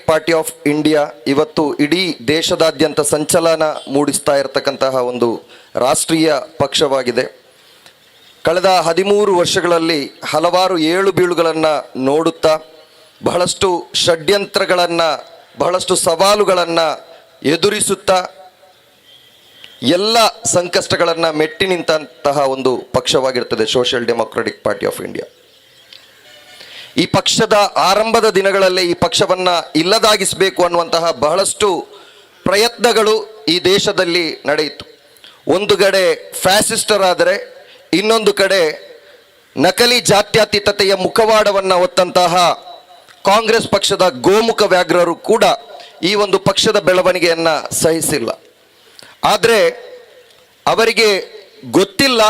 Party of India ಇವತ್ತು ಇಡೀ ದೇಶದಾದ್ಯಂತ ಸಂಚಲನ ಮೂಡಿಸ್ತಾ ಇರತಕ್ಕಂತಹ ಒಂದು ರಾಷ್ಟ್ರೀಯ ಪಕ್ಷವಾಗಿದೆ. ಕಳೆದ 13 ವರ್ಷಗಳಲ್ಲಿ ಹಲವಾರು ಏಳು ಬೀಳುಗಳನ್ನು ನೋಡುತ್ತಾ ಬಹಳಷ್ಟು ಷಡ್ಯಂತ್ರಗಳನ್ನು, ಬಹಳಷ್ಟು ಸವಾಲುಗಳನ್ನು ಎದುರಿಸುತ್ತಾ ಎಲ್ಲ ಸಂಕಷ್ಟಗಳನ್ನು ಮೆಟ್ಟಿ ನಿಂತಹ ಒಂದು ಪಕ್ಷವಾಗಿರ್ತದೆ Social Democratic Party of India. ಈ ಪಕ್ಷದ ಆರಂಭದ ದಿನಗಳಲ್ಲೇ ಈ ಪಕ್ಷವನ್ನು ಇಲ್ಲದಾಗಿಸಬೇಕು ಅನ್ನುವಂತಹ ಬಹಳಷ್ಟು ಪ್ರಯತ್ನಗಳು ಈ ದೇಶದಲ್ಲಿ ನಡೆಯಿತು. ಒಂದು ಕಡೆ ಫ್ಯಾಸಿಸ್ಟರಾದರೆ, ಇನ್ನೊಂದು ಕಡೆ ನಕಲಿ ಜಾತ್ಯತೀತತೆಯ ಮುಖವಾಡವನ್ನು ಹೊತ್ತಂತಹ ಕಾಂಗ್ರೆಸ್ ಪಕ್ಷದ ಗೋಮುಖ ವ್ಯಾಘ್ರರು ಕೂಡ ಈ ಒಂದು ಪಕ್ಷದ ಬೆಳವಣಿಗೆಯನ್ನು ಸಹಿಸಿಲ್ಲ. ಆದರೆ ಅವರಿಗೆ ಗೊತ್ತಿಲ್ಲ,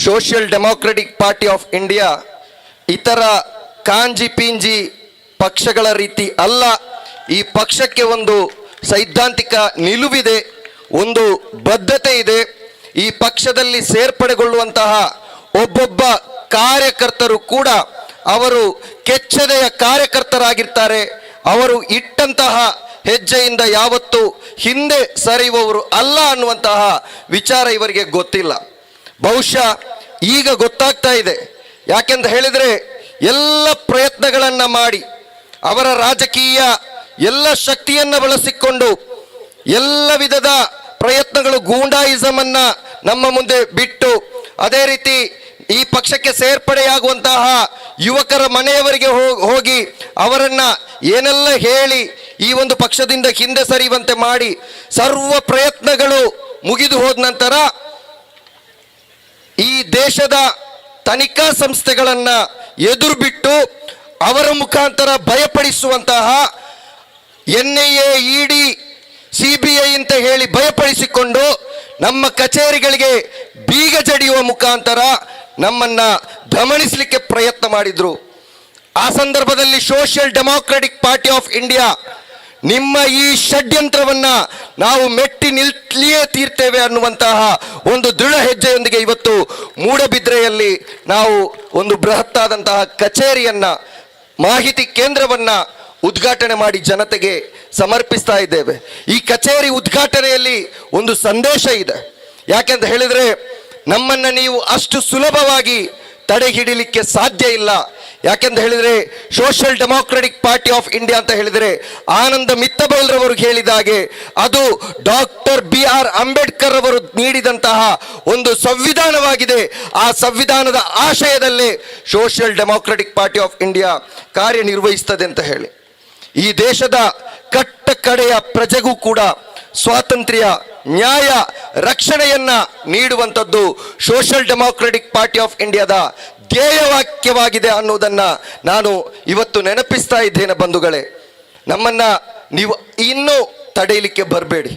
social Democratic Party of India ಇತರ ಕಾಂಜಿ ಪಿಂಜಿ ಪಕ್ಷಗಳ ರೀತಿ ಅಲ್ಲ. ಈ ಪಕ್ಷಕ್ಕೆ ಒಂದು ಸೈದ್ಧಾಂತಿಕ ನಿಲುವಿದೆ, ಒಂದು ಬದ್ಧತೆ ಇದೆ. ಈ ಪಕ್ಷದಲ್ಲಿ ಸೇರ್ಪಡೆಗೊಳ್ಳುವಂತಹ ಒಬ್ಬೊಬ್ಬ ಕಾರ್ಯಕರ್ತರು ಕೂಡ ಅವರು ಕೆಚ್ಚೆದೆಯ ಕಾರ್ಯಕರ್ತರಾಗಿರ್ತಾರೆ. ಅವರು ಇಟ್ಟಂತಹ ಹೆಜ್ಜೆಯಿಂದ ಯಾವತ್ತೂ ಹಿಂದೆ ಸರಿಯುವವರು ಅಲ್ಲ ಅನ್ನುವಂತಹ ವಿಚಾರ ಇವರಿಗೆ ಗೊತ್ತಿಲ್ಲ. ಬಹುಶಃ ಈಗ ಗೊತ್ತಾಗ್ತಾ ಇದೆ. ಯಾಕೆಂತ ಹೇಳಿದರೆ ಎಲ್ಲ ಪ್ರಯತ್ನಗಳನ್ನು ಮಾಡಿ ಅವರ ರಾಜಕೀಯ ಎಲ್ಲ ಶಕ್ತಿಯನ್ನು ಬಳಸಿಕೊಂಡು ಎಲ್ಲ ವಿಧದ ಪ್ರಯತ್ನಗಳು, ಗೂಂಡಾಯಿಸಮನ್ನು ನಮ್ಮ ಮುಂದೆ ಬಿಟ್ಟು, ಅದೇ ರೀತಿ ಈ ಪಕ್ಷಕ್ಕೆ ಸೇರ್ಪಡೆಯಾಗುವಂತಹ ಯುವಕರ ಮನೆಯವರಿಗೆ ಹೋಗಿ ಅವರನ್ನು ಏನೆಲ್ಲ ಹೇಳಿ ಈ ಒಂದು ಪಕ್ಷದಿಂದ ಹಿಂದೆ ಸರಿಯುವಂತೆ ಮಾಡಿ ಸರ್ವ ಪ್ರಯತ್ನಗಳು ಮುಗಿದು ಹೋದ ನಂತರ ಈ ದೇಶದ ತನಿಖಾ ಸಂಸ್ಥೆಗಳನ್ನು ಎದುರು ಬಿಟ್ಟು ಅವರ ಮುಖಾಂತರ ಭಯಪಡಿಸುವಂತಹ NIA, ED, CBI ಅಂತ ಹೇಳಿ ಭಯಪಡಿಸಿಕೊಂಡು ನಮ್ಮ ಕಚೇರಿಗಳಿಗೆ ಬೀಗ ಜಡಿಯುವ ಮುಖಾಂತರ ನಮ್ಮನ್ನು ದಮನಿಸಲಿಕ್ಕೆ ಪ್ರಯತ್ನ ಮಾಡಿದ್ರು. ಆ ಸಂದರ್ಭದಲ್ಲಿ social Democratic Party of India ನಿಮ್ಮ ಈ ಷಡ್ಯಂತ್ರವನ್ನು ನಾವು ಮೆಟ್ಟಿ ನಿಲ್ಲಿಯೇ ತೀರ್ತೇವೆ ಅನ್ನುವಂತಹ ಒಂದು ದೃಢ ಹೆಜ್ಜೆಯೊಂದಿಗೆ ಇವತ್ತು ಮೂಡಬಿದ್ರೆಯಲ್ಲಿ ನಾವು ಒಂದು ಬೃಹತ್ತಾದಂತಹ ಕಚೇರಿಯನ್ನು, ಮಾಹಿತಿ ಕೇಂದ್ರವನ್ನು ಉದ್ಘಾಟನೆ ಮಾಡಿ ಜನತೆಗೆ ಸಮರ್ಪಿಸ್ತಾ ಇದ್ದೇವೆ. ಈ ಕಚೇರಿ ಉದ್ಘಾಟನೆಯಲ್ಲಿ ಒಂದು ಸಂದೇಶ ಇದೆ. ಯಾಕೆಂತ ಹೇಳಿದರೆ ನಮ್ಮನ್ನು ನೀವು ಅಷ್ಟು ಸುಲಭವಾಗಿ ತಡೆ ಹಿಡಿಲಿಕ್ಕೆ ಸಾಧ್ಯ ಇಲ್ಲ. ಯಾಕೆಂತ ಹೇಳಿದರೆ social Democratic Party of India ಅಂತ ಹೇಳಿದರೆ ಆನಂದ ಮಿತ್ತಬೈಲ್ರವರು ಹೇಳಿದ ಹಾಗೆ ಅದು ಡಾಕ್ಟರ್ BR ಅಂಬೇಡ್ಕರ್ ಅವರು ನೀಡಿದಂತಹ ಒಂದು ಸಂವಿಧಾನವಾಗಿದೆ. ಆ ಸಂವಿಧಾನದ ಆಶಯದಲ್ಲೇ Social Democratic Party of India ಕಾರ್ಯನಿರ್ವಹಿಸ್ತದೆ ಅಂತ ಹೇಳಿ ಈ ದೇಶದ ಕಟ್ಟ ಕಡೆಯ ಪ್ರಜೆಗೂ ಕೂಡ ಸ್ವಾತಂತ್ರ್ಯ, ನ್ಯಾಯ, ರಕ್ಷಣೆಯನ್ನ ನೀಡುವಂಥದ್ದು ಸೋಷಿಯಲ್ ಡೆಮೊಕ್ರೆಟಿಕ್ ಪಾರ್ಟಿ ಆಫ್ ಇಂಡಿಯಾದ ಧ್ಯೇಯವಾಕ್ಯವಾಗಿದೆ ಅನ್ನೋದನ್ನು ನಾನು ಇವತ್ತು ನೆನಪಿಸ್ತಾ ಇದ್ದೇನೆ. ಬಂಧುಗಳೇ, ನಮ್ಮನ್ನು ನೀವು ಇನ್ನೂ ತಡೆಯಲಿಕ್ಕೆ ಬರಬೇಡಿ.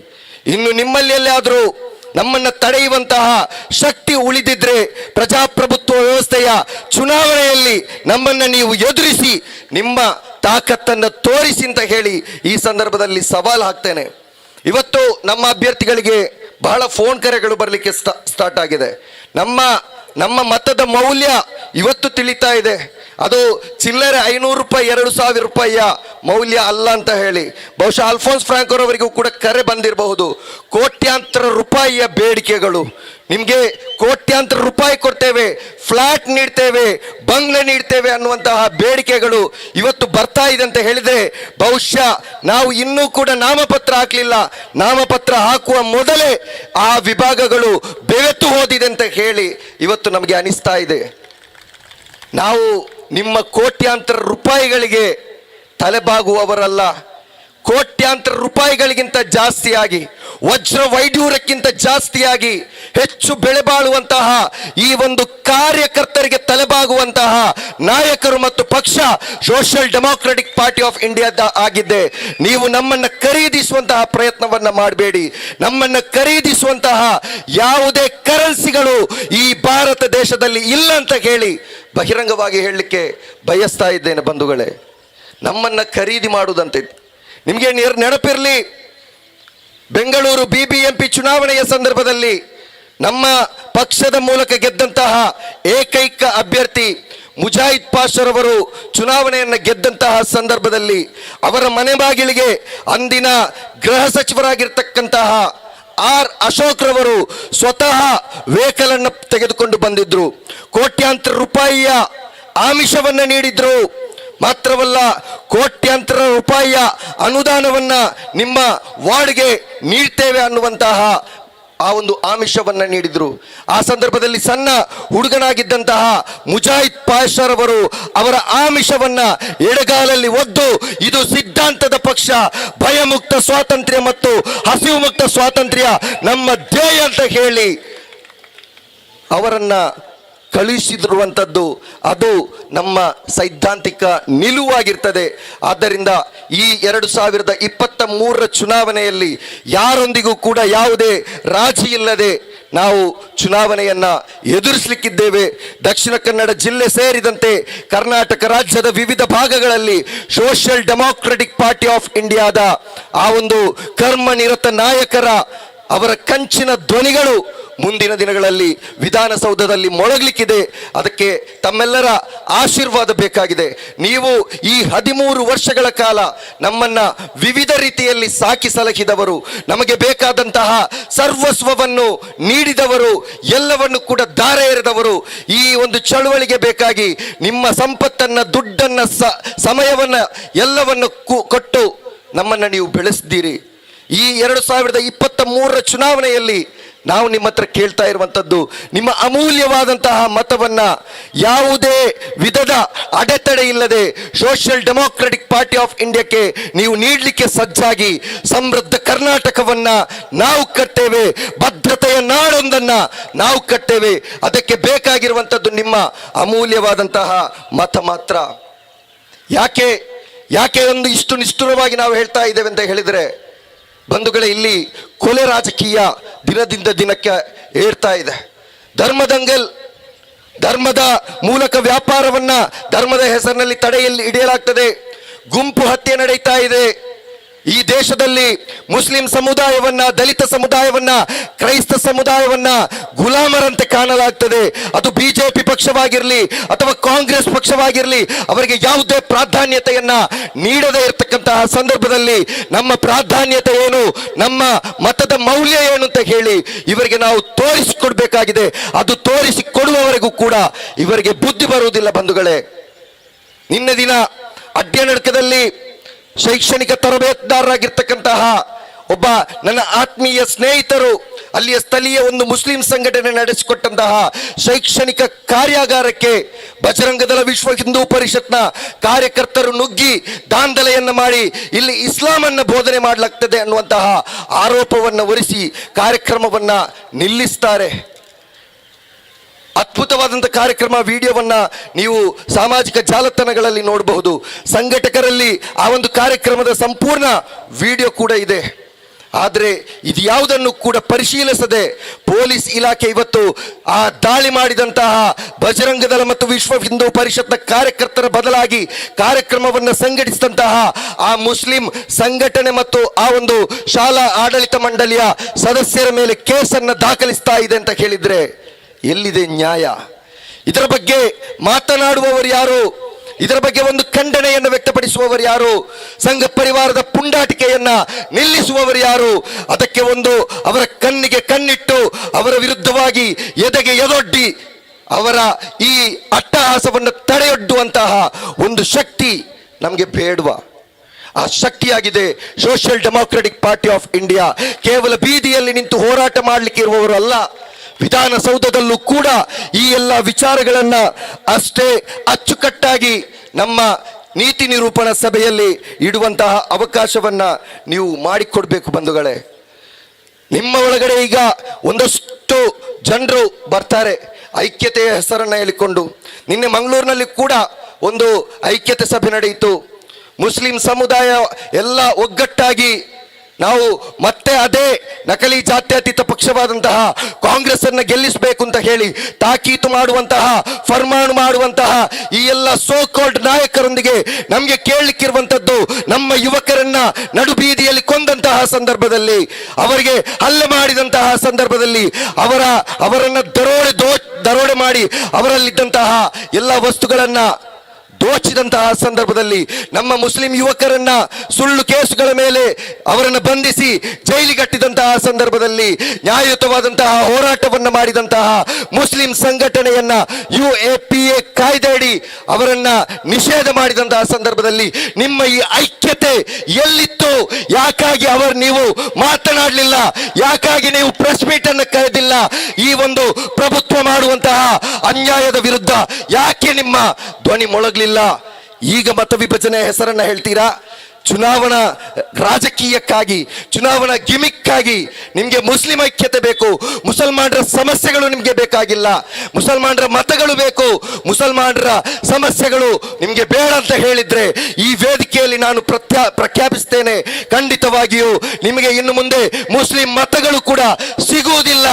ಇನ್ನು ನಿಮ್ಮಲ್ಲಿ ಎಲ್ಲಾದರೂ ನಮ್ಮನ್ನು ತಡೆಯುವಂತಹ ಶಕ್ತಿ ಉಳಿದಿದ್ರೆ ಪ್ರಜಾಪ್ರಭುತ್ವ ವ್ಯವಸ್ಥೆಯ ಚುನಾವಣೆಯಲ್ಲಿ ನಮ್ಮನ್ನು ನೀವು ಎದುರಿಸಿ ನಿಮ್ಮ ತಾಕತ್ತನ್ನು ತೋರಿಸಿ ಅಂತ ಹೇಳಿ ಈ ಸಂದರ್ಭದಲ್ಲಿ ಸವಾಲು ಹಾಕ್ತೇನೆ. ಇವತ್ತು ನಮ್ಮ ಅಭ್ಯರ್ಥಿಗಳಿಗೆ ಬಹಳ ಫೋನ್ ಕರೆಗಳು ಬರಲಿಕ್ಕೆ ಸ್ಟಾರ್ಟ್ ಆಗಿದೆ. ನಮ್ಮ ಮತದ ಮೌಲ್ಯ ಇವತ್ತು ತಿಳಿತಾ ಇದೆ. ಅದು ಚಿಲ್ಲರೆ 500 ರೂಪಾಯಿ, 2000 ರೂಪಾಯಿಯ ಮೌಲ್ಯ ಅಲ್ಲ ಅಂತ ಹೇಳಿ ಬಹುಶಃ ಅಲ್ಫೋನ್ಸ್ ಫ್ರಾಂಕೋರ್ ಅವರಿಗೂ ಕೂಡ ಕರೆ ಬಂದಿರಬಹುದು. ಕೋಟ್ಯಾಂತರ ರೂಪಾಯಿಯ ಬೇಡಿಕೆಗಳು, ನಿಮಗೆ ಕೋಟ್ಯಾಂತರ ರೂಪಾಯಿ ಕೊಡ್ತೇವೆ, ಫ್ಲಾಟ್ ನೀಡ್ತೇವೆ, ಬಂಗ್ಲೆ ನೀಡ್ತೇವೆ ಅನ್ನುವಂತಹ ಬೇಡಿಕೆಗಳು ಇವತ್ತು ಬರ್ತಾ ಇದೆ ಅಂತ ಹೇಳಿದರೆ ಬಹುಶಃ ನಾವು ಇನ್ನೂ ಕೂಡ ನಾಮಪತ್ರ ಹಾಕಲಿಲ್ಲ. ನಾಮಪತ್ರ ಹಾಕುವ ಮೊದಲೇ ಆ ವಿಭಾಗಗಳು ಬೆವೆತು ಹೋದಿದೆ ಅಂತ ಹೇಳಿ ಇವತ್ತು ನಮಗೆ ಅನಿಸ್ತಾ ಇದೆ. ನಾವು ನಿಮ್ಮ ಕೋಟ್ಯಾಂತರ ರೂಪಾಯಿಗಳಿಗೆ ತಲೆಬಾಗುವವರಲ್ಲ. ಕೋಟ್ಯಾಂತರ ರೂಪಾಯಿಗಳಿಗಿಂತ ಜಾಸ್ತಿಯಾಗಿ, ವಜ್ರ ವೈಢೂರ್ಯಕ್ಕಿಂತ ಜಾಸ್ತಿಯಾಗಿ ಹೆಚ್ಚು ಬೆಲೆ ಬಾಳುವಂತಹ ಈ ಒಂದು ಕಾರ್ಯಕರ್ತರಿಗೆ ತಲೆಬಾಗುವಂತಹ ನಾಯಕರು ಮತ್ತು ಪಕ್ಷ ಸೋಷಿಯಲ್ ಡೆಮೊಕ್ರೆಟಿಕ್ ಪಾರ್ಟಿ ಆಫ್ ಇಂಡಿಯಾದ ಆಗಿದೆ. ನೀವು ನಮ್ಮನ್ನು ಖರೀದಿಸುವಂತಹ ಪ್ರಯತ್ನವನ್ನು ಮಾಡಬೇಡಿ. ನಮ್ಮನ್ನು ಖರೀದಿಸುವಂತಹ ಯಾವುದೇ ಕರೆನ್ಸಿಗಳು ಈ ಭಾರತ ದೇಶದಲ್ಲಿ ಇಲ್ಲ ಅಂತ ಹೇಳಿ ಬಹಿರಂಗವಾಗಿ ಹೇಳಲಿಕ್ಕೆ ಬಯಸ್ತಾ ಇದ್ದೇನೆ. ಬಂಧುಗಳೇ, ನಮ್ಮನ್ನು ಖರೀದಿ ಮಾಡುವುದಂತೆ ನಿಮಗೆ ನೆನಪಿರಲಿ, ಬೆಂಗಳೂರು BBMP ಚುನಾವಣೆಯ ಸಂದರ್ಭದಲ್ಲಿ ನಮ್ಮ ಪಕ್ಷದ ಮೂಲಕ ಗೆದ್ದಂತಹ ಏಕೈಕ ಅಭ್ಯರ್ಥಿ ಮುಜಾಹಿದ್ ಪಾಷರವರು ಚುನಾವಣೆಯನ್ನು ಗೆದ್ದಂತಹ ಸಂದರ್ಭದಲ್ಲಿ ಅವರ ಮನೆ ಬಾಗಿಲಿಗೆ ಅಂದಿನ ಗೃಹ ಸಚಿವರಾಗಿರ್ತಕ್ಕಂತಹ ಆರ್ ಅಶೋಕ್ ರವರು ಸ್ವತಃ ವೆಹಿಕಲ್ ಅನ್ನು ತೆಗೆದುಕೊಂಡು ಬಂದಿದ್ರು. ಕೋಟ್ಯಾಂತರ ರೂಪಾಯಿಯ ಆಮಿಷವನ್ನ ನೀಡಿದ್ರು. ಮಾತ್ರವಲ್ಲ, ಕೋಟ್ಯಾಂತರ ರೂಪಾಯಿಯ ಅನುದಾನವನ್ನ ನಿಮ್ಮ ವಾರ್ಡ್ಗೆ ನೀಡ್ತೇವೆ ಅನ್ನುವಂತಹ ಆ ಒಂದು ಆಮಿಷವನ್ನ ನೀಡಿದ್ರು. ಆ ಸಂದರ್ಭದಲ್ಲಿ ಸಣ್ಣ ಹುಡುಗನಾಗಿದ್ದಂತಹ ಮುಜಾಹಿದ್ ಪಾಷರವರು ಅವರ ಆಮಿಷವನ್ನ ಎಡಗಾಲಲ್ಲಿ ಒದ್ದು, ಇದು ಸಿದ್ಧಾಂತದ ಪಕ್ಷ, ಭಯಮುಕ್ತ ಸ್ವಾತಂತ್ರ್ಯ ಮತ್ತು ಹಸಿವು ಮುಕ್ತ ಸ್ವಾತಂತ್ರ್ಯ ನಮ್ಮ ಧ್ಯೇಯ ಅಂತ ಹೇಳಿ ಅವರನ್ನ ಕಳುಹಿಸಿರುವಂಥದ್ದು ಅದು ನಮ್ಮ ಸೈದ್ಧಾಂತಿಕ ನಿಲುವಾಗಿರ್ತದೆ. ಆದ್ದರಿಂದ ಈ 2023 ಚುನಾವಣೆಯಲ್ಲಿ ಯಾರೊಂದಿಗೂ ಕೂಡ ಯಾವುದೇ ರಾಜಿ ಇಲ್ಲದೆ ನಾವು ಚುನಾವಣೆಯನ್ನ ಎದುರಿಸಲಿಕ್ಕಿದ್ದೇವೆ. ದಕ್ಷಿಣ ಕನ್ನಡ ಜಿಲ್ಲೆ ಸೇರಿದಂತೆ ಕರ್ನಾಟಕ ರಾಜ್ಯದ ವಿವಿಧ ಭಾಗಗಳಲ್ಲಿ ಸೋಷಿಯಲ್ ಡೆಮಾಕ್ರೆಟಿಕ್ ಪಾರ್ಟಿ ಆಫ್ ಇಂಡಿಯಾದ ಆ ಒಂದು ಕರ್ಮನಿರತ ನಾಯಕರ ಅವರ ಕಂಚಿನ ಧ್ವನಿಗಳು ಮುಂದಿನ ದಿನಗಳಲ್ಲಿ ವಿಧಾನಸೌಧದಲ್ಲಿ ಮೊಳಗಲಿಕ್ಕಿದೆ. ಅದಕ್ಕೆ ತಮ್ಮೆಲ್ಲರ ಆಶೀರ್ವಾದ ಬೇಕಾಗಿದೆ. ನೀವು ಈ 13 ವರ್ಷಗಳ ಕಾಲ ನಮ್ಮನ್ನ ವಿವಿಧ ರೀತಿಯಲ್ಲಿ ಸಾಕಿ ಸಲಹಿದವರು, ನಮಗೆ ಬೇಕಾದಂತಹ ಸರ್ವಸ್ವವನ್ನು ನೀಡಿದವರು, ಎಲ್ಲವನ್ನು ಕೂಡ ಧಾರೆ ಎರೆದವರು. ಈ ಒಂದು ಚಳುವಳಿಗೆ ಬೇಕಾಗಿ ನಿಮ್ಮ ಸಂಪತ್ತನ್ನ, ದುಡ್ಡನ್ನ, ಸಮಯವನ್ನ ಎಲ್ಲವನ್ನು ಕೊಟ್ಟು ನಮ್ಮನ್ನ ನೀವು ಬೆಳೆಸಿದ್ದೀರಿ. ಈ 2023 ಚುನಾವಣೆಯಲ್ಲಿ ನಾವು ನಿಮ್ಮ ಹತ್ರ ಕೇಳ್ತಾ ಇರುವಂಥದ್ದು, ನಿಮ್ಮ ಅಮೂಲ್ಯವಾದಂತಹ ಮತವನ್ನ ಯಾವುದೇ ವಿಧದ ಅಡೆತಡೆ ಇಲ್ಲದೆ ಸೋಷಿಯಲ್ ಡೆಮಾಕ್ರೆಟಿಕ್ ಪಾರ್ಟಿ ಆಫ್ ಇಂಡಿಯಾಕ್ಕೆ ನೀವು ನೀಡಲಿಕ್ಕೆ ಸಜ್ಜಾಗಿ ಸಮೃದ್ಧ ಕರ್ನಾಟಕವನ್ನ ನಾವು ಕಟ್ಟೇವೆ, ಭದ್ರತೆಯ ನಾಡೊಂದನ್ನ ನಾವು ಕಟ್ಟೇವೆ. ಅದಕ್ಕೆ ಬೇಕಾಗಿರುವಂಥದ್ದು ನಿಮ್ಮ ಅಮೂಲ್ಯವಾದಂತಹ ಮತ ಮಾತ್ರ. ಯಾಕೆ ಒಂದು ಇಷ್ಟು ನಿಷ್ಠುರವಾಗಿ ನಾವು ಹೇಳ್ತಾ ಇದ್ದೇವೆ ಅಂತ ಹೇಳಿದರೆ, ಬಂಧುಗಳೇ, ಇಲ್ಲಿ ಕೊಲೆ ರಾಜಕೀಯ ದಿನದಿಂದ ದಿನಕ್ಕೆ ಏರ್ತಾ ಇದೆ. ಧರ್ಮದಂಗಲ್, ಧರ್ಮದ ಮೂಲಕ ವ್ಯಾಪಾರವನ್ನ ಧರ್ಮದ ಹೆಸರಿನಲ್ಲಿ ತಡೆಯಲ್ಲಿ ಹಿಡಿಯಲಾಗ್ತದೆ. ಗುಂಪು ಹತ್ಯೆ ನಡೀತಾ ಇದೆ. ಈ ದೇಶದಲ್ಲಿ ಮುಸ್ಲಿಂ ಸಮುದಾಯವನ್ನ, ದಲಿತ ಸಮುದಾಯವನ್ನ, ಕ್ರೈಸ್ತ ಸಮುದಾಯವನ್ನ ಗುಲಾಮರಂತೆ ಕಾಣಲಾಗ್ತದೆ. ಅದು ಬಿಜೆಪಿ ಪಕ್ಷವಾಗಿರಲಿ ಅಥವಾ ಕಾಂಗ್ರೆಸ್ ಪಕ್ಷವಾಗಿರಲಿ, ಅವರಿಗೆ ಯಾವುದೇ ಪ್ರಾಧಾನ್ಯತೆಯನ್ನ ನೀಡದೇ ಇರತಕ್ಕಂತಹ ಸಂದರ್ಭದಲ್ಲಿ ನಮ್ಮ ಪ್ರಾಧಾನ್ಯತೆ ಏನು, ನಮ್ಮ ಮತದ ಮೌಲ್ಯ ಏನು ಅಂತ ಹೇಳಿ ಇವರಿಗೆ ನಾವು ತೋರಿಸಿಕೊಡ್ಬೇಕಾಗಿದೆ. ಅದು ತೋರಿಸಿಕೊಡುವವರೆಗೂ ಕೂಡ ಇವರಿಗೆ ಬುದ್ಧಿ ಬರುವುದಿಲ್ಲ. ಬಂಧುಗಳೇ, ನಿನ್ನೆ ದಿನ ಅಡ್ಯನಡ್ಕದಲ್ಲಿ ಶೈಕ್ಷಣಿಕ ತರಬೇತುದಾರರಾಗಿರ್ತಕ್ಕಂತಹ ಒಬ್ಬ ನನ್ನ ಆತ್ಮೀಯ ಸ್ನೇಹಿತರು ಅಲ್ಲಿಯ ಸ್ಥಳೀಯ ಒಂದು ಮುಸ್ಲಿಂ ಸಂಘಟನೆ ನಡೆಸಿಕೊಟ್ಟಂತಹ ಶೈಕ್ಷಣಿಕ ಕಾರ್ಯಾಗಾರಕ್ಕೆ ಬಜರಂಗದಳ ವಿಶ್ವ ಹಿಂದೂ ಪರಿಷತ್ನ ಕಾರ್ಯಕರ್ತರು ನುಗ್ಗಿ ದಾಂಧಲೆಯನ್ನ ಮಾಡಿ ಇಲ್ಲಿ ಇಸ್ಲಾಮನ್ನ ಬೋಧನೆ ಮಾಡಲಾಗ್ತದೆ ಅನ್ನುವಂತಹ ಆರೋಪವನ್ನು ಹೊರಿಸಿ ಕಾರ್ಯಕ್ರಮವನ್ನ ನಿಲ್ಲಿಸ್ತಾರೆ. ಅದ್ಭುತವಾದಂಥ ಕಾರ್ಯಕ್ರಮ, ವಿಡಿಯೋವನ್ನ ನೀವು ಸಾಮಾಜಿಕ ಜಾಲತಾಣಗಳಲ್ಲಿ ನೋಡಬಹುದು. ಸಂಘಟಕರಲ್ಲಿ ಆ ಒಂದು ಕಾರ್ಯಕ್ರಮದ ಸಂಪೂರ್ಣ ವಿಡಿಯೋ ಕೂಡ ಇದೆ. ಆದರೆ ಇದು ಯಾವುದನ್ನು ಕೂಡ ಪರಿಶೀಲಿಸದೆ ಪೊಲೀಸ್ ಇಲಾಖೆ ಇವತ್ತು ಆ ದಾಳಿ ಮಾಡಿದಂತಹ ಬಜರಂಗದಳ ಮತ್ತು ವಿಶ್ವ ಹಿಂದೂ ಪರಿಷತ್ನ ಕಾರ್ಯಕರ್ತರ ಬದಲಾಗಿ ಕಾರ್ಯಕ್ರಮವನ್ನು ಸಂಘಟಿಸಿದಂತಹ ಆ ಮುಸ್ಲಿಂ ಸಂಘಟನೆ ಮತ್ತು ಆ ಒಂದು ಶಾಲಾ ಆಡಳಿತ ಮಂಡಳಿಯ ಸದಸ್ಯರ ಮೇಲೆ ಕೇಸನ್ನು ದಾಖಲಿಸ್ತಾ ಇದೆ ಅಂತ ಹೇಳಿದ್ರೆ ಎಲ್ಲಿದೆ ನ್ಯಾಯ? ಇದರ ಬಗ್ಗೆ ಮಾತನಾಡುವವರು ಯಾರು? ಇದರ ಬಗ್ಗೆ ಒಂದು ಖಂಡನೆಯನ್ನು ವ್ಯಕ್ತಪಡಿಸುವವರು ಯಾರು? ಸಂಘ ಪರಿವಾರದ ಪುಂಡಾಟಿಕೆಯನ್ನ ನಿಲ್ಲಿಸುವವರು ಯಾರು? ಅದಕ್ಕೆ ಒಂದು ಅವರ ಕಣ್ಣಿಗೆ ಕಣ್ಣಿಟ್ಟು ಅವರ ವಿರುದ್ಧವಾಗಿ ಎದೆಗೆ ಎದೊಡ್ಡಿ ಅವರ ಈ ಅಟ್ಟಹಾಸವನ್ನು ತಡೆಯೊಡ್ಡುವಂತಹ ಒಂದು ಶಕ್ತಿ ನಮಗೆ ಬೇಡವಾ? ಆ ಶಕ್ತಿಯಾಗಿದೆ social Democratic Party of India. ಕೇವಲ ಬೀದಿಯಲ್ಲಿ ನಿಂತು ಹೋರಾಟ ಮಾಡಲಿಕ್ಕೆ ಇರುವವರು ಅಲ್ಲ, ವಿಧಾನಸೌಧದಲ್ಲೂ ಕೂಡ ಈ ಎಲ್ಲ ವಿಚಾರಗಳನ್ನ ಅಷ್ಟೇ ಅಚ್ಚುಕಟ್ಟಾಗಿ ನಮ್ಮ ನೀತಿ ನಿರೂಪಣಾ ಸಭೆಯಲ್ಲಿ ಇಡುವಂತಹ ಅವಕಾಶವನ್ನ ನೀವು ಮಾಡಿಕೊಡ್ಬೇಕು. ಬಂಧುಗಳೇ, ನಿಮ್ಮ ಒಳಗಡೆ ಈಗ ಒಂದಷ್ಟು ಜನರು ಬರ್ತಾರೆ ಐಕ್ಯತೆಯ ಹೆಸರನ್ನ ಹೇಳಿಕೊಂಡು. ನಿನ್ನೆ ಮಂಗಳೂರಿನಲ್ಲಿ ಕೂಡ ಒಂದು ಐಕ್ಯತೆ ಸಭೆ ನಡೆಯಿತು. ಮುಸ್ಲಿಂ ಸಮುದಾಯ ಎಲ್ಲ ಒಗ್ಗಟ್ಟಾಗಿ ನಾವು ಮತ್ತೆ ಅದೇ ನಕಲಿ ಜಾತ್ಯತೀತ ಪಕ್ಷವಾದಂತಹ ಕಾಂಗ್ರೆಸ್ ಅನ್ನ ಗೆಲ್ಲಿಸಬೇಕು ಅಂತ ಹೇಳಿ ತಾಕೀತು ಮಾಡುವಂತಹ, ಫರ್ಮಾನು ಮಾಡುವಂತಹ ಈ ಎಲ್ಲ ಸೋ ಕಾಲ್ಡ್ ನಾಯಕರೊಂದಿಗೆ ನಮಗೆ ಕೇಳಲಿಕ್ಕಿರುವಂತದ್ದು, ನಮ್ಮ ಯುವಕರನ್ನ ನಡುಬೀದಿಯಲ್ಲಿ ಕೊಂದಂತಹ ಸಂದರ್ಭದಲ್ಲಿ, ಅವರಿಗೆ ಹಲ್ಲೆ ಮಾಡಿದಂತಹ ಸಂದರ್ಭದಲ್ಲಿ, ಅವರನ್ನ ದರೋಡೆ ಮಾಡಿ ಅವರಲ್ಲಿದ್ದಂತಹ ಎಲ್ಲ ವಸ್ತುಗಳನ್ನ ದೋಚಿದಂತಹ ಸಂದರ್ಭದಲ್ಲಿ, ನಮ್ಮ ಮುಸ್ಲಿಂ ಯುವಕರನ್ನ ಸುಳ್ಳು ಕೇಸುಗಳ ಮೇಲೆ ಅವರನ್ನು ಬಂಧಿಸಿ ಜೈಲಿಗಟ್ಟಿದಂತಹ ಸಂದರ್ಭದಲ್ಲಿ, ನ್ಯಾಯಯುತವಾದಂತಹ ಹೋರಾಟವನ್ನು ಮಾಡಿದಂತಹ ಮುಸ್ಲಿಂ ಸಂಘಟನೆಯನ್ನ UAPA ಕಾಯ್ದೆಯಡಿ ಅವರನ್ನ ನಿಷೇಧ ಮಾಡಿದಂತಹ ಸಂದರ್ಭದಲ್ಲಿ ನಿಮ್ಮ ಈ ಐಕ್ಯತೆ ಎಲ್ಲಿತ್ತು? ಯಾಕಾಗಿ ನೀವು ಮಾತನಾಡಲಿಲ್ಲ? ಯಾಕಾಗಿ ನೀವು ಪ್ರೆಸ್ ಮೀಟ್ ಅನ್ನು ಕರೆದಿಲ್ಲ? ಈ ಒಂದು ಪ್ರಭುತ್ವ ಮಾಡುವಂತಹ ಅನ್ಯಾಯದ ವಿರುದ್ಧ ಯಾಕೆ ನಿಮ್ಮ ಧ್ವನಿ ಮೊಳಗಲಿಲ್ಲ? ಈಗ ಮತ ವಿಭಜನೆ ಹೆಸರನ್ನ ಹೇಳ್ತೀರಾ? ಚುನಾವಣಾ ರಾಜಕೀಯಕ್ಕಾಗಿ, ಚುನಾವಣಾ ಗಿಮಿಕ್ಕಾಗಿ ನಿಮ್ಗೆ ಮುಸ್ಲಿಂ ಐಕ್ಯತೆ ಬೇಕು, ಮುಸಲ್ಮಾನರ ಸಮಸ್ಯೆಗಳು ನಿಮ್ಗೆ ಬೇಕಾಗಿಲ್ಲ, ಮುಸಲ್ಮಾನರ ಮತಗಳು ಬೇಕು, ಮುಸಲ್ಮಾನರ ಸಮಸ್ಯೆಗಳು ನಿಮ್ಗೆ ಬೇಡ ಅಂತ ಹೇಳಿದ್ರೆ ಈ ವೇದಿಕೆಯಲ್ಲಿ ನಾನು ಪ್ರಖ್ಯಾಪಿಸ್ತೇನೆ, ಖಂಡಿತವಾಗಿಯೂ ನಿಮಗೆ ಇನ್ನು ಮುಂದೆ ಮುಸ್ಲಿಂ ಮತಗಳು ಕೂಡ ಸಿಗುವುದಿಲ್ಲ,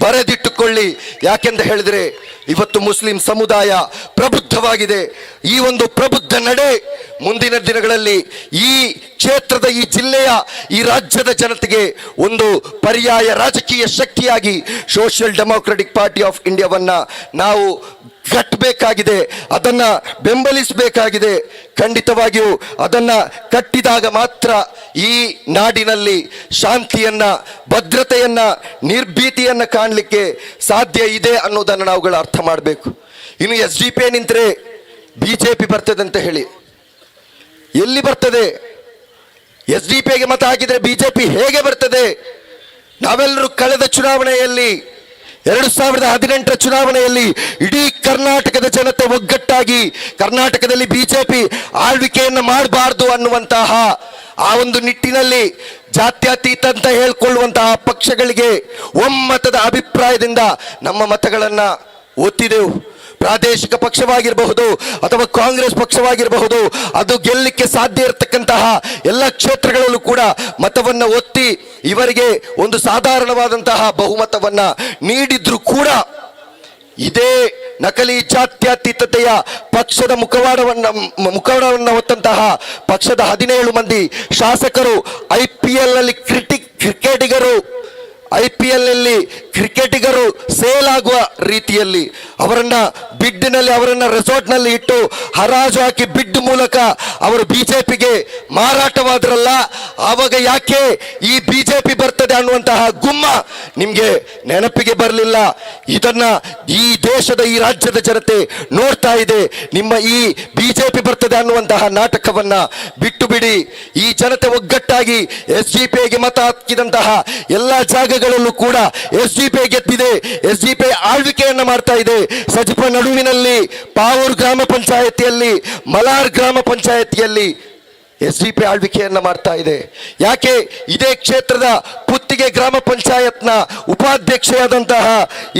ಬರೆದಿಟ್ಟುಕೊಳ್ಳಿ. ಯಾಕೆಂತ ಹೇಳಿದ್ರೆ ಇವತ್ತು ಮುಸ್ಲಿಂ ಸಮುದಾಯ ಪ್ರಬುದ್ಧವಾಗಿದೆ. ಈ ಒಂದು ಪ್ರಬುದ್ಧ ನಡೆ ಮುಂದಿನ ದಿನಗಳಲ್ಲಿ ಈ ಕ್ಷೇತ್ರದ, ಈ ಜಿಲ್ಲೆಯ, ಈ ರಾಜ್ಯದ ಜನತೆಗೆ ಒಂದು ಪರ್ಯಾಯ ರಾಜಕೀಯ ಶಕ್ತಿಯಾಗಿ ಸೋಷಿಯಲ್ ಡೆಮೊಕ್ರೆಟಿಕ್ ಪಾರ್ಟಿ ಆಫ್ ಇಂಡಿಯಾವನ್ನ ನಾವು ಕಟ್ಟಬೇಕಾಗಿದೆ, ಅದನ್ನ ಬೆಂಬಲಿಸಬೇಕಾಗಿದೆ. ಖಂಡಿತವಾಗಿಯೂ ಅದನ್ನ ಕಟ್ಟಿದಾಗ ಮಾತ್ರ ಈ ನಾಡಿನಲ್ಲಿ ಶಾಂತಿಯನ್ನ, ಭದ್ರತೆಯನ್ನ, ನಿರ್ಭೀತಿಯನ್ನ ಕಾಣಲಿಕ್ಕೆ ಸಾಧ್ಯ ಇದೆ ಅನ್ನೋದನ್ನು ನಾವುಗಳು ಅರ್ಥ ಮಾಡಬೇಕು. ಇನ್ನು SDP ನಿಂತರೆ BJP ಬರ್ತದೆ ಅಂತ ಹೇಳಿ, ಎಲ್ಲಿ ಬರ್ತದೆ? SDP ಮತ ಹಾಕಿದ್ರೆ BJP ಹೇಗೆ ಬರ್ತದೆ? ನಾವೆಲ್ಲರೂ ಕಳೆದ ಚುನಾವಣೆಯಲ್ಲಿ 2018 ಚುನಾವಣೆಯಲ್ಲಿ ಇಡೀ ಕರ್ನಾಟಕದ ಜನತೆ ಒಗ್ಗಟ್ಟಾಗಿ ಕರ್ನಾಟಕದಲ್ಲಿ BJP ಆಳ್ವಿಕೆಯನ್ನು ಮಾಡಬಾರದು ಅನ್ನುವಂತಹ ಆ ಒಂದು ನಿಟ್ಟಿನಲ್ಲಿ ಜಾತ್ಯತೀತ ಅಂತ ಹೇಳ್ಕೊಳ್ಳುವಂತಹ ಪಕ್ಷಗಳಿಗೆ ಒಮ್ಮತದ ಅಭಿಪ್ರಾಯದಿಂದ ನಮ್ಮ ಮತಗಳನ್ನ ಒತ್ತಿದೆವು. ಪ್ರಾದೇಶಿಕ ಪಕ್ಷವಾಗಿರಬಹುದು ಅಥವಾ ಕಾಂಗ್ರೆಸ್ ಪಕ್ಷವಾಗಿರಬಹುದು, ಅದು ಗೆಲ್ಲಲಿಕ್ಕೆ ಸಾಧ್ಯ ಇರತಕ್ಕಂತಹ ಎಲ್ಲ ಕ್ಷೇತ್ರಗಳಲ್ಲೂ ಕೂಡ ಮತವನ್ನ ಒತ್ತಿ ಇವರಿಗೆ ಒಂದು ಸಾಧಾರಣವಾದಂತಹ ಬಹುಮತವನ್ನ ನೀಡಿದ್ರು ಕೂಡ ಇದೇ ನಕಲಿ ಜಾತ್ಯತೀತತೆಯ ಪಕ್ಷದ ಮುಖವಾಡವನ್ನ ಹೊತ್ತಂತಹ ಪಕ್ಷದ 17 ಮಂದಿ ಶಾಸಕರು IPL ನಲ್ಲಿ ಕ್ರಿಕೆಟಿಗರು ಸೇಲ್ ಆಗುವ ರೀತಿಯಲ್ಲಿ ಅವರನ್ನ ಬಿಡ್ನಲ್ಲಿ, ಅವರನ್ನ ರೆಸಾರ್ಟ್ನಲ್ಲಿ ಇಟ್ಟು ಹರಾಜು ಹಾಕಿ ಬಿಡ್ ಮೂಲಕ ಅವರು BJPಗೆ ಮಾರಾಟವಾದ್ರಲ್ಲ, ಆವಾಗ ಯಾಕೆ ಈ BJP ಬರ್ತದೆ ಅನ್ನುವಂತಹ ಗುಮ್ಮ ನಿಮ್ಗೆ ನೆನಪಿಗೆ ಬರಲಿಲ್ಲ? ಇದನ್ನ ಈ ದೇಶದ, ಈ ರಾಜ್ಯದ ಜನತೆ ನೋಡ್ತಾ ಇದೆ. ನಿಮ್ಮ ಈ BJP ಬರ್ತದೆ ಅನ್ನುವಂತಹ ನಾಟಕವನ್ನ ಬಿಟ್ಟು ಬಿಡಿ. ಈ ಜನತೆ ಒಗ್ಗಟ್ಟಾಗಿ SDPಗೆ ಮತ ಹಾಕಿದಂತಹ ಎಲ್ಲಾ ಜಾಗಗಳಲ್ಲೂ ಕೂಡ SDP ಗೆದ್ದಿದೆ, SDP ಆಳ್ವಿಕೆಯನ್ನ ಮಾಡ್ತಾ ಇದೆ. ಸಜಿಪ ನಡುವಿನಲ್ಲಿ ಪಾವೂರ್ ಗ್ರಾಮ ಪಂಚಾಯತಿಯಲ್ಲಿ, ಮಲಾರ್ ಗ್ರಾಮ ಪಂಚಾಯತಿಯಲ್ಲಿ SDP ಆಳ್ವಿಕೆಯನ್ನ ಮಾಡ್ತಾ ಇದೆ. ಯಾಕೆ? ಇದೇ ಕ್ಷೇತ್ರದ ಪುತ್ತಿಗೆ ಗ್ರಾಮ ಪಂಚಾಯತ್ನ ಉಪಾಧ್ಯಕ್ಷೆಯಾದಂತಹ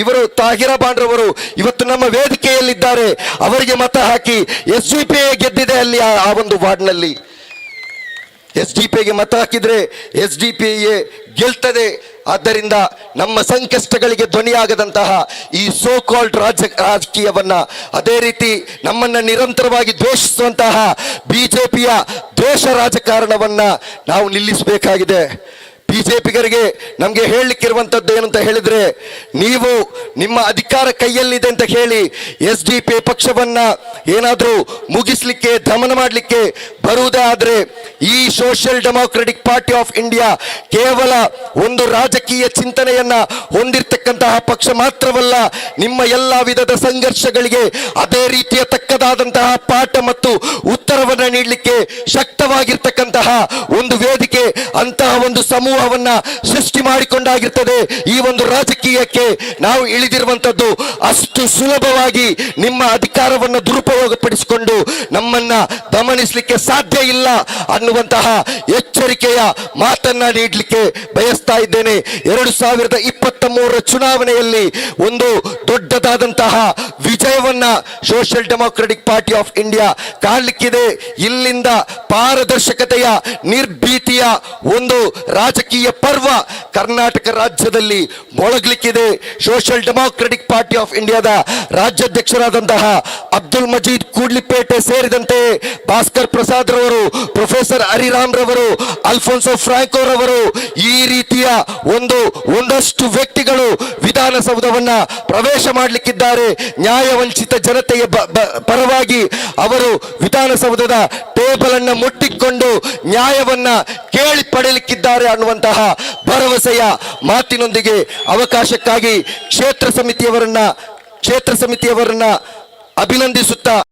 ಇವರು ತಾಹಿರಾ ಬಾಂಡ್ರವರು ಇವತ್ತು ನಮ್ಮ ವೇದಿಕೆಯಲ್ಲಿದ್ದಾರೆ. ಅವರಿಗೆ ಮತ ಹಾಕಿ SDP ಗೆದ್ದಿದೆ ಅಲ್ಲಿ ಆ ಒಂದು ವಾರ್ಡ್ನಲ್ಲಿ. SDP ಮತ ಹಾಕಿದ್ರೆ SDP ಗೆಲ್ತದೆ. ಆದ್ದರಿಂದ ನಮ್ಮ ಸಂಕಷ್ಟಗಳಿಗೆ ಧ್ವನಿಯಾಗದಂತಹ ಈ ಸೋ ಕಾಲ್ಡ್ ರಾಜಕೀಯವನ್ನ, ಅದೇ ರೀತಿ ನಮ್ಮನ್ನ ನಿರಂತರವಾಗಿ ದ್ವೇಷಿಸುವಂತಹ BJPಯ ದ್ವೇಷ ರಾಜಕಾರಣವನ್ನ ನಾವು ನಿಲ್ಲಿಸಬೇಕಾಗಿದೆ. BJPಗರಿಗೆ ನಮಗೆ ಹೇಳಲಿಕ್ಕಿರುವಂಥದ್ದು ಏನು ಅಂತ ಹೇಳಿದ್ರೆ, ನೀವು ನಿಮ್ಮ ಅಧಿಕಾರ ಕೈಯಲ್ಲಿದೆ ಅಂತ ಹೇಳಿ SDP ಪಕ್ಷವನ್ನ ಏನಾದರೂ ಮುಗಿಸ್ಲಿಕ್ಕೆ, ದಮನ ಮಾಡಲಿಕ್ಕೆ ಬರುವುದೇ ಆದ್ರೆ ಈ social Democratic Party of India ಕೇವಲ ಒಂದು ರಾಜಕೀಯ ಚಿಂತನೆಯನ್ನ ಹೊಂದಿರತಕ್ಕಂತಹ ಪಕ್ಷ ಮಾತ್ರವಲ್ಲ, ನಿಮ್ಮ ಎಲ್ಲ ವಿಧದ ಸಂಘರ್ಷಗಳಿಗೆ ಅದೇ ರೀತಿಯ ತಕ್ಕದಾದಂತಹ ಪಾಠ ಮತ್ತು ಉತ್ತರವನ್ನ ನೀಡಲಿಕ್ಕೆ ಶಕ್ತವಾಗಿರ್ತಕ್ಕಂತಹ ಒಂದು ವೇದಿಕೆ, ಅಂತಹ ಒಂದು ಸಮೂಹ ದ್ರೋಹವನ್ನ ಸೃಷ್ಟಿ ಮಾಡಿಕೊಂಡಾಗಿರ್ತದೆ. ಈ ಒಂದು ರಾಜಕೀಯಕ್ಕೆ ನಾವು ಇಳಿದಿರುವಂತದ್ದು ಅಷ್ಟು ಸುಲಭವಾಗಿ ನಿಮ್ಮ ಅಧಿಕಾರವನ್ನು ದುರುಪಯೋಗಪಡಿಸಿಕೊಂಡು ನಮ್ಮನ್ನ ದಮನಿಸಲಿಕ್ಕೆ ಸಾಧ್ಯ ಇಲ್ಲ ಅನ್ನುವಂತಹ ಎಚ್ಚರಿಕೆಯ ಮಾತನ್ನ ನೀಡಲಿಕ್ಕೆ ಬಯಸ್ತಾ ಇದ್ದೇನೆ. 2023 ಚುನಾವಣೆಯಲ್ಲಿ ಒಂದು ದೊಡ್ಡದಾದಂತಹ ವಿಜಯವನ್ನ Social Democratic Party of India ಕಾಣಲಿಕ್ಕಿದೆ. ಇಲ್ಲಿಂದ ಪಾರದರ್ಶಕತೆಯ ನಿರ್ಭೀತಿಯ ಒಂದು ರಾಜಕೀಯ ಪರ್ವ ಕರ್ನಾಟಕ ರಾಜ್ಯದಲ್ಲಿ ಮೊಳಗಲಿಕ್ಕಿದೆ. ಸೋಷಿಯಲ್ ಡೆಮಾಕ್ರೆಟಿಕ್ ಪಾರ್ಟಿ ಆಫ್ ಇಂಡಿಯಾದ ರಾಜ್ಯಾಧ್ಯಕ್ಷರಾದಂತಹ ಅಬ್ದುಲ್ ಮಜೀದ್ ಕೂಡ್ಲಿಪೇಟೆ ಸೇರಿದಂತೆ ಭಾಸ್ಕರ್ ಪ್ರಸಾದ್ ರವರು, ಪ್ರೊಫೆಸರ್ ಹರಿರಾಮ್ ರವರು, ಅಲ್ಫೋನ್ಸೋ ಫ್ರಾಂಕೋ ರವರು, ಈ ರೀತಿಯ ಒಂದಷ್ಟು ವ್ಯಕ್ತಿಗಳು ವಿಧಾನಸೌಧವನ್ನ ಪ್ರವೇಶ ಮಾಡಲಿಕ್ಕಿದ್ದಾರೆ. ನ್ಯಾಯವಂಚಿತ ಜನತೆಯ ಪರವಾಗಿ ಅವರು ವಿಧಾನಸೌಧದ ಟೇಬಲ್ ಅನ್ನು ಮುಟ್ಟಿಕೊಂಡು ನ್ಯಾಯವನ್ನ ಕೇಳಿ ಪಡೆಯಲಿಕ್ಕಿದ್ದಾರೆ ಅನ್ನುವಂತಹ ಭರವಸೆಯ ಮಾತಿನೊಂದಿಗೆ ಅವಕಾಶಕ್ಕಾಗಿ ಕ್ಷೇತ್ರ ಸಮಿತಿಯವರನ್ನ ಅಭಿನಂದಿಸುತ್ತಾ